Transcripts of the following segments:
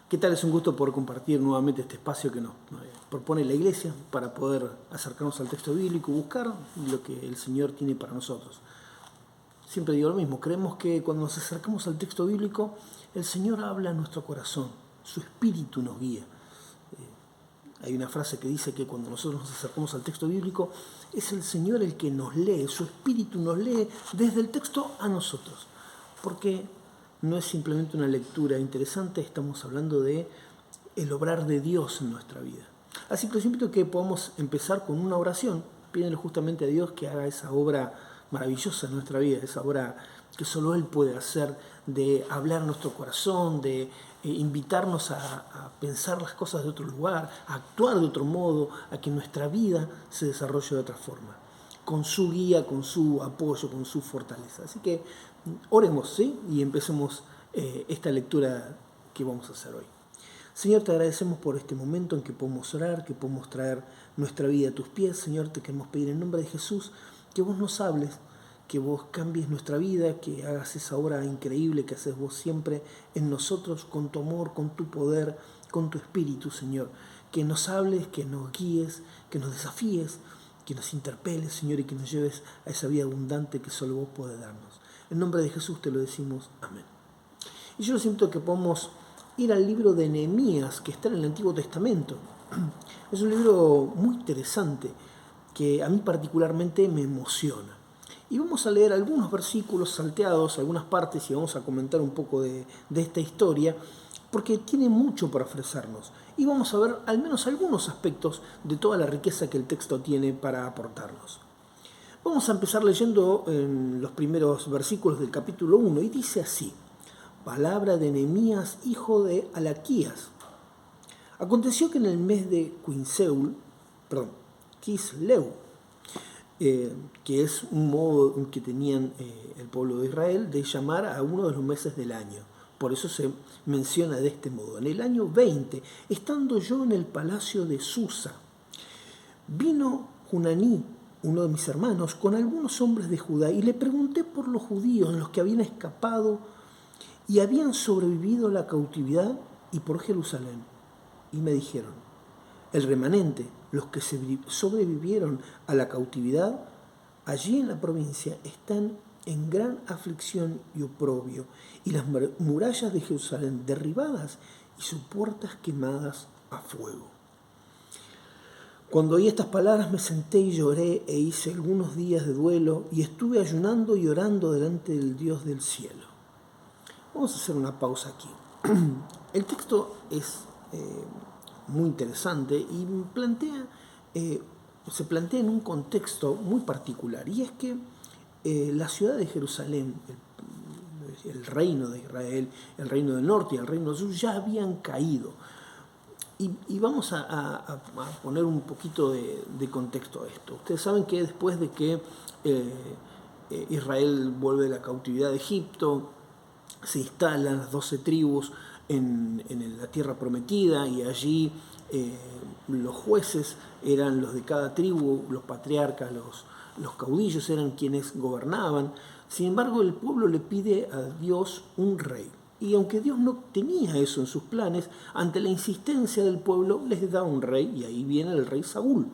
¿Qué tal? Es un gusto poder compartir nuevamente este espacio que nos propone la Iglesia para poder acercarnos al texto bíblico y buscar lo que el Señor tiene para nosotros. Siempre digo lo mismo, creemos que cuando nos acercamos al texto bíblico, el Señor habla a nuestro corazón, su espíritu nos guía. Hay una frase que dice que cuando nosotros nos acercamos al texto bíblico, es el Señor el que nos lee, su espíritu nos lee desde el texto a nosotros. Porque no es simplemente una lectura interesante, estamos hablando de el obrar de Dios en nuestra vida. Así que les invito a que podamos empezar con una oración, pidiendo justamente a Dios que haga esa obra maravillosa en nuestra vida, esa obra que solo Él puede hacer, de hablar a nuestro corazón, de invitarnos a pensar las cosas de otro lugar, a actuar de otro modo, a que nuestra vida se desarrolle de otra forma, con su guía, con su apoyo, con su fortaleza. Así que oremos, ¿sí? Y empecemos esta lectura que vamos a hacer hoy. Señor, te agradecemos por este momento en que podemos orar, que podemos traer nuestra vida a tus pies. Señor, te queremos pedir en nombre de Jesús que vos nos hables, que vos cambies nuestra vida, que hagas esa obra increíble que haces vos siempre en nosotros, con tu amor, con tu poder, con tu espíritu, Señor. Que nos hables, que nos guíes, que nos desafíes, que nos interpeles, Señor, y que nos lleves a esa vida abundante que solo vos podés darnos. En nombre de Jesús te lo decimos. Amén. Y yo les invito a que podamos ir al libro de Nehemías, que está en el Antiguo Testamento. Es un libro muy interesante, que a mí particularmente me emociona. Y vamos a leer algunos versículos salteados, algunas partes, y vamos a comentar un poco de esta historia, porque tiene mucho para ofrecernos. Y vamos a ver al menos algunos aspectos de toda la riqueza que el texto tiene para aportarnos. Vamos a empezar leyendo en los primeros versículos del capítulo 1, y dice así: palabra de Nehemías, hijo de Alaquías. Aconteció que en el mes de Kisleu, que es un modo que tenían el pueblo de Israel de llamar a uno de los meses del año. Por eso se menciona de este modo. En el año 20, estando yo en el palacio de Susa, vino Hunaní, uno de mis hermanos, con algunos hombres de Judá, y le pregunté por los judíos, los que habían escapado y habían sobrevivido a la cautividad, y por Jerusalén. Y me dijeron: el remanente, los que sobrevivieron a la cautividad, allí en la provincia están en gran aflicción y oprobio, y las murallas de Jerusalén derribadas y sus puertas quemadas a fuego. Cuando oí estas palabras me senté y lloré e hice algunos días de duelo y estuve ayunando y orando delante del Dios del cielo. Vamos a hacer una pausa aquí. El texto es muy interesante y se plantea en un contexto muy particular, y es que la ciudad de Jerusalén, el reino de Israel, el reino del norte y el reino del sur ya habían caído. Y vamos a poner un poquito de contexto a esto. Ustedes saben que después de que Israel vuelve de la cautividad de Egipto, se instalan las 12 tribus en la tierra prometida, y allí los jueces eran los de cada tribu, los patriarcas, los caudillos eran quienes gobernaban. Sin embargo, el pueblo le pide a Dios un rey. Y aunque Dios no tenía eso en sus planes, ante la insistencia del pueblo les da un rey, y ahí viene el rey Saúl.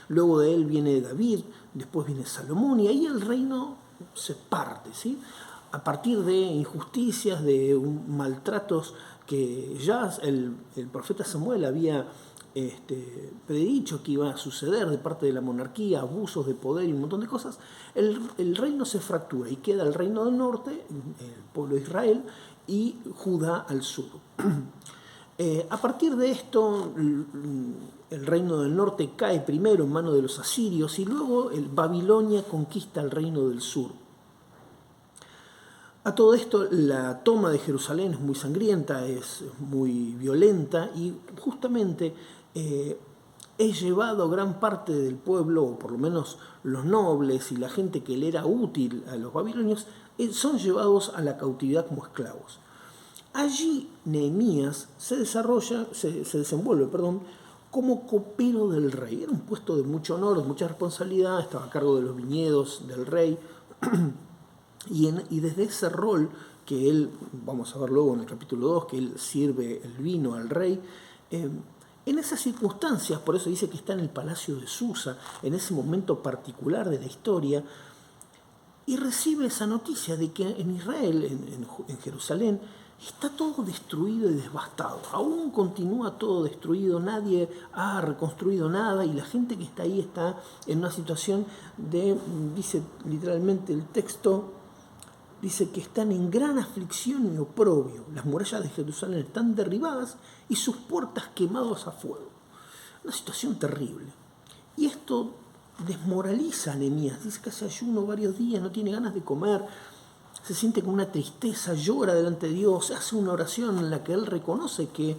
Luego de él viene David, después viene Salomón, y ahí el reino se parte, ¿sí? A partir de injusticias, de maltratos que ya el profeta Samuel había predicho que iba a suceder de parte de la monarquía, abusos de poder y un montón de cosas, el reino se fractura y queda el reino del norte, el pueblo de Israel, y Judá al sur. A partir de esto, el reino del norte cae primero en manos de los asirios, y luego Babilonia conquista el reino del sur. A todo esto, la toma de Jerusalén es muy sangrienta, es muy violenta, y justamente es llevado gran parte del pueblo, o por lo menos los nobles y la gente que le era útil a los babilonios, son llevados a la cautividad como esclavos. Allí Nehemías se desenvuelve como copero del rey. Era un puesto de mucho honor, de mucha responsabilidad, estaba a cargo de los viñedos del rey. Y desde ese rol que él, vamos a ver luego en el capítulo 2, que él sirve el vino al rey. En esas circunstancias, por eso dice que está en el palacio de Susa, en ese momento particular de la historia, y recibe esa noticia de que en Israel, en Jerusalén, está todo destruido y devastado. Aún continúa todo destruido, nadie ha reconstruido nada y la gente que está ahí está en una situación de, dice literalmente el texto, dice que están en gran aflicción y oprobio. Las murallas de Jerusalén están derribadas y sus puertas quemadas a fuego. Una situación terrible. Y esto desmoraliza a Nehemías. Dice que hace ayuno varios días, no tiene ganas de comer, se siente con una tristeza, llora delante de Dios, hace una oración en la que él reconoce que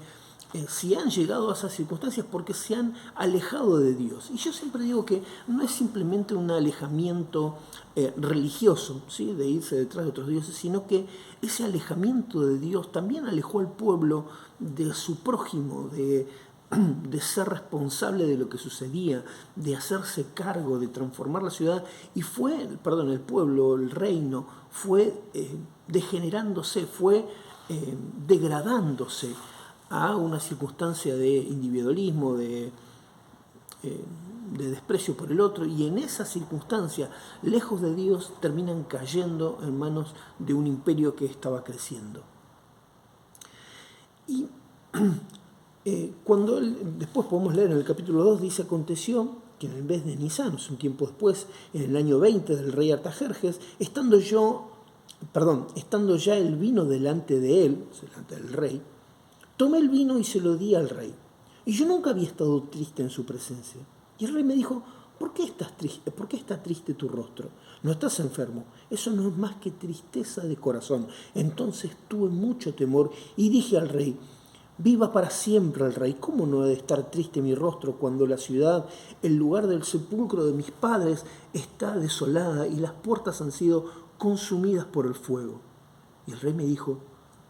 si han llegado a esas circunstancias porque se han alejado de Dios. Y yo siempre digo que no es simplemente un alejamiento religioso, ¿sí?, de irse detrás de otros dioses, sino que ese alejamiento de Dios también alejó al pueblo de su prójimo, de ser responsable de lo que sucedía, de hacerse cargo, de transformar la ciudad, y el pueblo, el reino, fue degenerándose, fue degradándose a una circunstancia de individualismo, de desprecio por el otro, y en esa circunstancia, lejos de Dios, terminan cayendo en manos de un imperio que estaba creciendo. Y cuando después podemos leer en el capítulo 2, dice: aconteció que en el mes de Nisan, un tiempo después, en el año 20 del rey Artajerjes, estando ya el vino delante de él, delante del rey, tomé el vino y se lo di al rey. Y yo nunca había estado triste en su presencia. Y el rey me dijo: ¿por qué estás triste? ¿Por qué está triste tu rostro? No estás enfermo. Eso no es más que tristeza de corazón. Entonces tuve mucho temor y dije al rey: viva para siempre el rey. ¿Cómo no ha de estar triste mi rostro cuando la ciudad, el lugar del sepulcro de mis padres, está desolada y las puertas han sido consumidas por el fuego? Y el rey me dijo: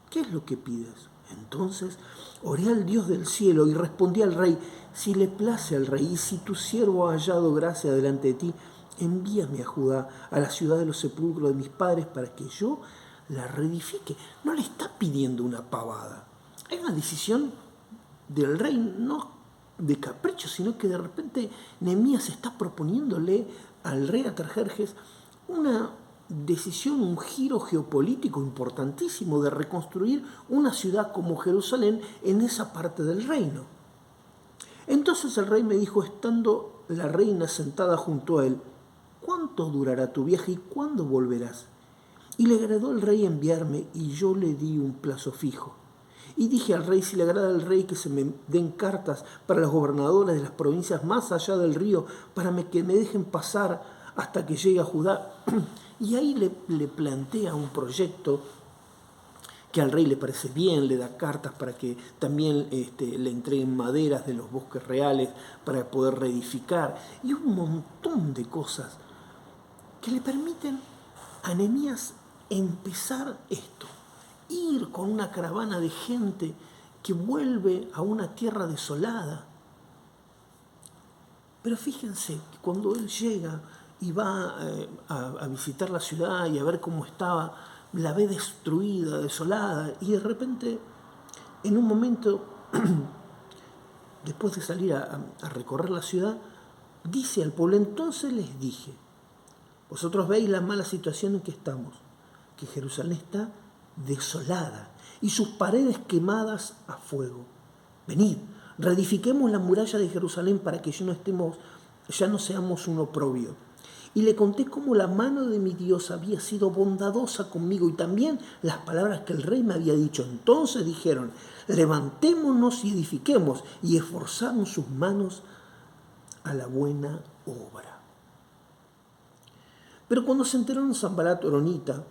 ¿qué es lo que pides? Entonces oré al Dios del cielo y respondí al rey: si le place al rey y si tu siervo ha hallado gracia delante de ti, envíame a Judá, a la ciudad de los sepulcros de mis padres, para que yo la reedifique. No le está pidiendo una pavada. Hay una decisión del rey, no de capricho, sino que de repente Nehemías está proponiéndole al rey Artajerjes una decisión, un giro geopolítico importantísimo de reconstruir una ciudad como Jerusalén en esa parte del reino. Entonces el rey me dijo, estando la reina sentada junto a él: ¿cuánto durará tu viaje y cuándo volverás? Y le agradó al rey enviarme, y yo le di un plazo fijo. Y dije al rey: si le agrada al rey, que se me den cartas para los gobernadores de las provincias más allá del río, para que me dejen pasar hasta que llegue a Judá. Y ahí le plantea un proyecto que al rey le parece bien, le da cartas para que también le entreguen maderas de los bosques reales para poder reedificar, y un montón de cosas que le permiten a Nehemías empezar esto. Ir con una caravana de gente que vuelve a una tierra desolada. Pero fíjense que cuando él llega y va a visitar la ciudad y a ver cómo estaba, la ve destruida, desolada, y de repente, en un momento, después de salir a recorrer la ciudad, dice al pueblo: entonces les dije, vosotros veis la mala situación en que estamos, que Jerusalén está desolada y sus paredes quemadas a fuego. Venid, reedifiquemos la muralla de Jerusalén para que ya no seamos un oprobio. Y le conté cómo la mano de mi Dios había sido bondadosa conmigo y también las palabras que el rey me había dicho. Entonces dijeron: levantémonos y edifiquemos, y esforzaron sus manos a la buena obra. Pero cuando se enteraron Sanbalat horonita,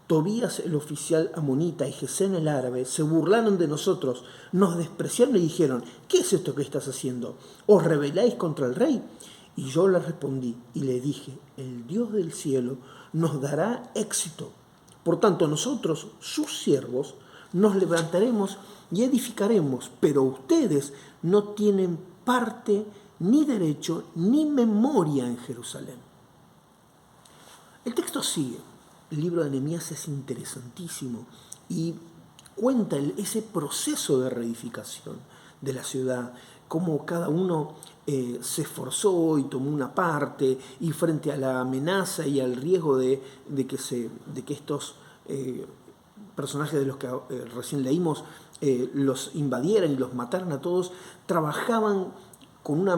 Tobías el oficial amonita y Gesén el árabe se burlaron de nosotros, nos despreciaron y dijeron: ¿qué es esto que estás haciendo? ¿Os rebeláis contra el rey? Y yo le respondí y le dije: el Dios del cielo nos dará éxito. Por tanto, nosotros, sus siervos, nos levantaremos y edificaremos, pero ustedes no tienen parte, ni derecho, ni memoria en Jerusalén. El texto sigue. el libro de Nehemías es interesantísimo y cuenta ese proceso de reedificación de la ciudad, cómo cada uno se esforzó y tomó una parte, y frente a la amenaza y al riesgo de que estos personajes de los que recién leímos los invadieran y los mataran a todos, trabajaban con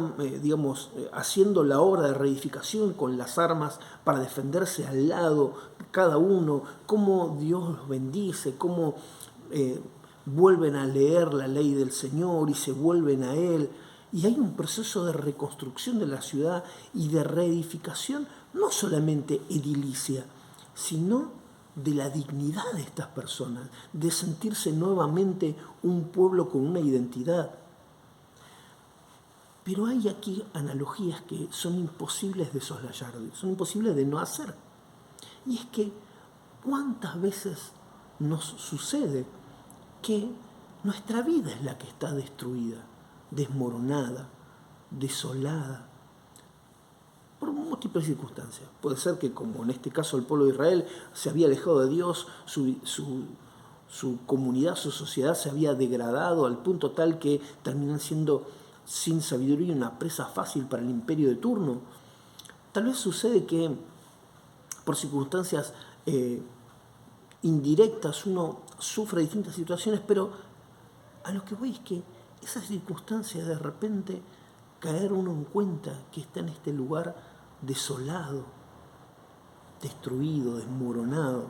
haciendo la obra de reedificación con las armas para defenderse al lado, cada uno, cómo Dios los bendice, cómo vuelven a leer la ley del Señor y se vuelven a Él. Y hay un proceso de reconstrucción de la ciudad y de reedificación, no solamente edilicia, sino de la dignidad de estas personas, de sentirse nuevamente un pueblo con una identidad. Pero hay aquí analogías que son imposibles de soslayar, son imposibles de no hacer. Y es que, ¿cuántas veces nos sucede que nuestra vida es la que está destruida, desmoronada, desolada, por múltiples circunstancias? Puede ser que, como en este caso el pueblo de Israel se había alejado de Dios, su comunidad, su sociedad se había degradado al punto tal que terminan siendo sin sabiduría una presa fácil para el imperio de turno. Tal vez sucede que por circunstancias indirectas uno sufre distintas situaciones, pero a lo que voy es que esas circunstancias de repente caer uno en cuenta que está en este lugar desolado, destruido, desmoronado.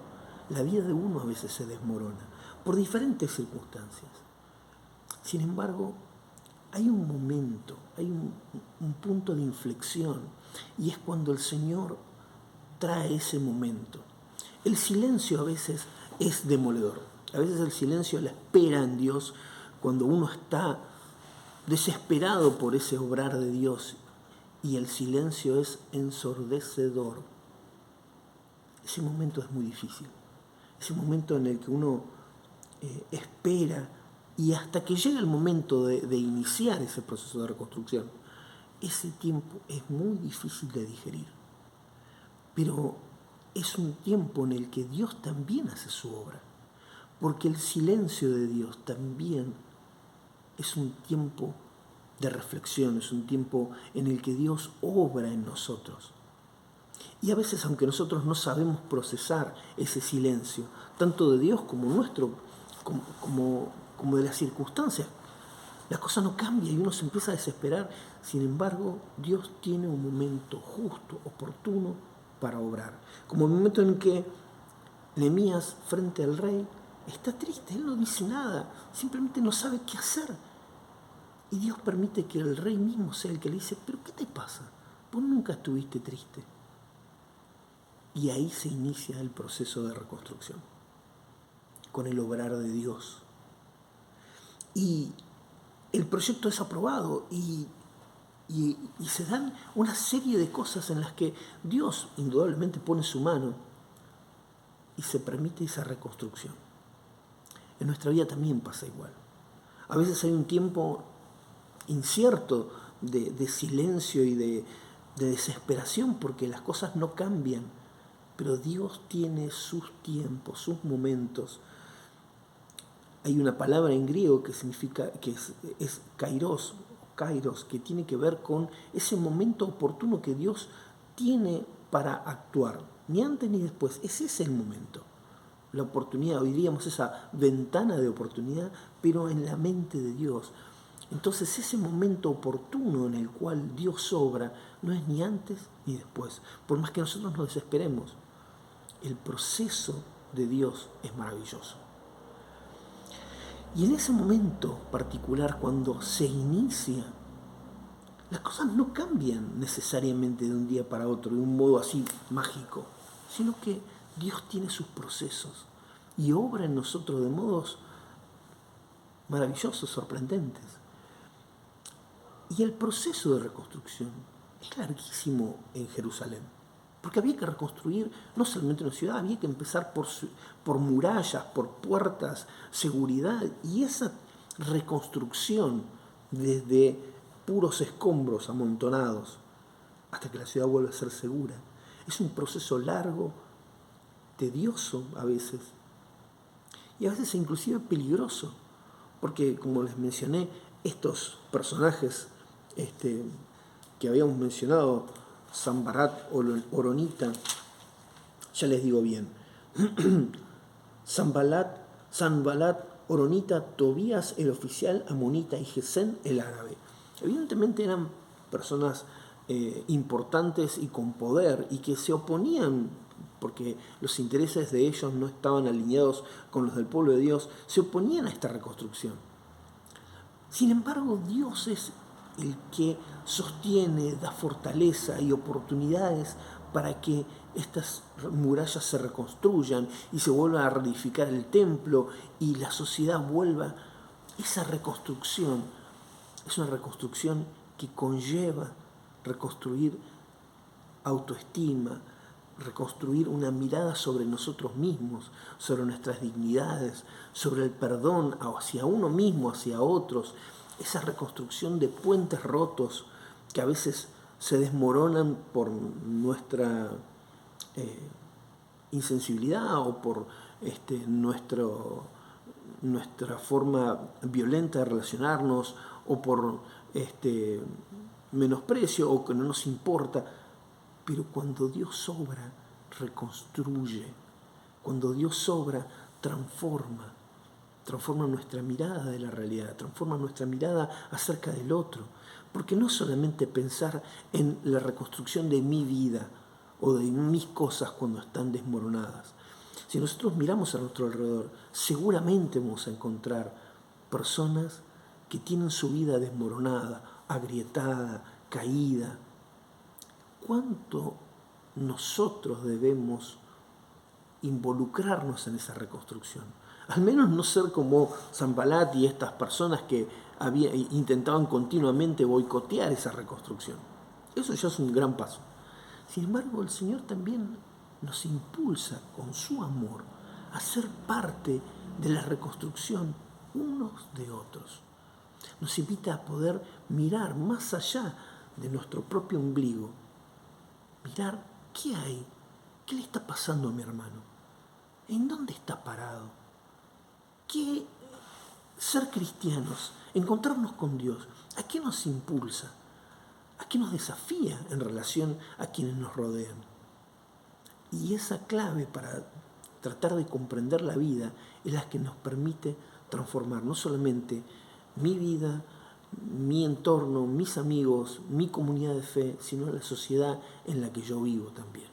La vida de uno a veces se desmorona por diferentes circunstancias. Sin embargo, hay un momento, hay un punto de inflexión, y es cuando el Señor trae ese momento. El silencio a veces es demoledor. A veces el silencio, la espera en Dios, cuando uno está desesperado por ese obrar de Dios, y el silencio es ensordecedor. Ese momento es muy difícil. Ese momento en el que uno espera, y hasta que llega el momento de iniciar ese proceso de reconstrucción, ese tiempo es muy difícil de digerir. Pero es un tiempo en el que Dios también hace su obra, porque el silencio de Dios también es un tiempo de reflexión, es un tiempo en el que Dios obra en nosotros. Y a veces, aunque nosotros no sabemos procesar ese silencio, tanto de Dios como nuestro, como de las circunstancias, la cosa no cambia y uno se empieza a desesperar. Sin embargo, Dios tiene un momento justo, oportuno para obrar. Como el momento en que Nehemías, frente al rey, está triste, él no dice nada, simplemente no sabe qué hacer. Y Dios permite que el rey mismo sea el que le dice: ¿pero qué te pasa? Vos nunca estuviste triste. Y ahí se inicia el proceso de reconstrucción, con el obrar de Dios. Y el proyecto es aprobado y se dan una serie de cosas en las que Dios indudablemente pone su mano y se permite esa reconstrucción. En nuestra vida también pasa igual. A veces hay un tiempo incierto de silencio y de desesperación porque las cosas no cambian, pero Dios tiene sus tiempos, sus momentos. Hay una palabra en griego que significa, que es kairos, que tiene que ver con ese momento oportuno que Dios tiene para actuar, ni antes ni después. Ese es el momento, la oportunidad, hoy diríamos esa ventana de oportunidad, pero en la mente de Dios. Entonces ese momento oportuno en el cual Dios obra no es ni antes ni después. Por más que nosotros nos desesperemos, el proceso de Dios es maravilloso. Y en ese momento particular, cuando se inicia, las cosas no cambian necesariamente de un día para otro, de un modo así mágico, sino que Dios tiene sus procesos y obra en nosotros de modos maravillosos, sorprendentes. Y el proceso de reconstrucción es larguísimo en Jerusalén, porque había que reconstruir no solamente una ciudad, había que empezar por murallas, por puertas, seguridad, y esa reconstrucción desde puros escombros amontonados hasta que la ciudad vuelva a ser segura es un proceso largo, tedioso a veces, y a veces inclusive peligroso, porque como les mencioné, estos personajes que habíamos mencionado, Sanbalat, Horonita, ya les digo bien, Sanbalat, Horonita, Tobías el oficial amonita y Gesén el árabe. Evidentemente eran personas importantes y con poder y que se oponían porque los intereses de ellos no estaban alineados con los del pueblo de Dios, se oponían a esta reconstrucción. Sin embargo, Dios es el que sostiene, da fortaleza y oportunidades para que estas murallas se reconstruyan y se vuelva a reedificar el templo y la sociedad vuelva. Esa reconstrucción es una reconstrucción que conlleva reconstruir autoestima, reconstruir una mirada sobre nosotros mismos, sobre nuestras dignidades, sobre el perdón hacia uno mismo, hacia otros, esa reconstrucción de puentes rotos que a veces se desmoronan por nuestra insensibilidad o por nuestra forma violenta de relacionarnos o por menosprecio o que no nos importa. Pero cuando Dios obra, reconstruye. Cuando Dios obra, transforma nuestra mirada de la realidad, transforma nuestra mirada acerca del otro. Porque no solamente pensar en la reconstrucción de mi vida o de mis cosas cuando están desmoronadas. Si nosotros miramos a nuestro alrededor, seguramente vamos a encontrar personas que tienen su vida desmoronada, agrietada, caída. ¿Cuánto nosotros debemos involucrarnos en esa reconstrucción? Al menos no ser como Sanbalat y estas personas que intentaban continuamente boicotear esa reconstrucción. Eso ya es un gran paso. Sin embargo, el Señor también nos impulsa con su amor a ser parte de la reconstrucción unos de otros. Nos invita a poder mirar más allá de nuestro propio ombligo. Mirar qué hay, qué le está pasando a mi hermano, en dónde está parado, qué ser cristianos, encontrarnos con Dios, a qué nos impulsa, a qué nos desafía en relación a quienes nos rodean. Y esa clave para tratar de comprender la vida es la que nos permite transformar no solamente mi vida, mi entorno, mis amigos, mi comunidad de fe, sino la sociedad en la que yo vivo también.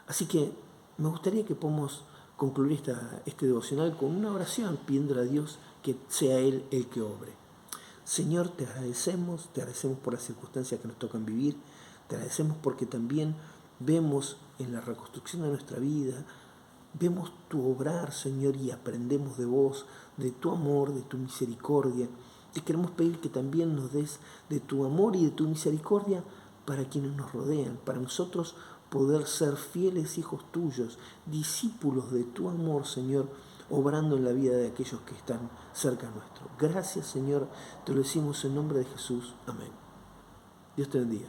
Así que me gustaría que podamos concluir este devocional con una oración pidiendo a Dios que sea Él el que obre. Señor, te agradecemos por las circunstancias que nos tocan vivir, te agradecemos porque también vemos en la reconstrucción de nuestra vida, vemos tu obrar, Señor, y aprendemos de vos, de tu amor, de tu misericordia. Te queremos pedir que también nos des de tu amor y de tu misericordia para quienes nos rodean, para nosotros poder ser fieles hijos tuyos, discípulos de tu amor, Señor, obrando en la vida de aquellos que están cerca nuestro. Gracias, Señor, te lo decimos en nombre de Jesús. Amén. Dios te bendiga.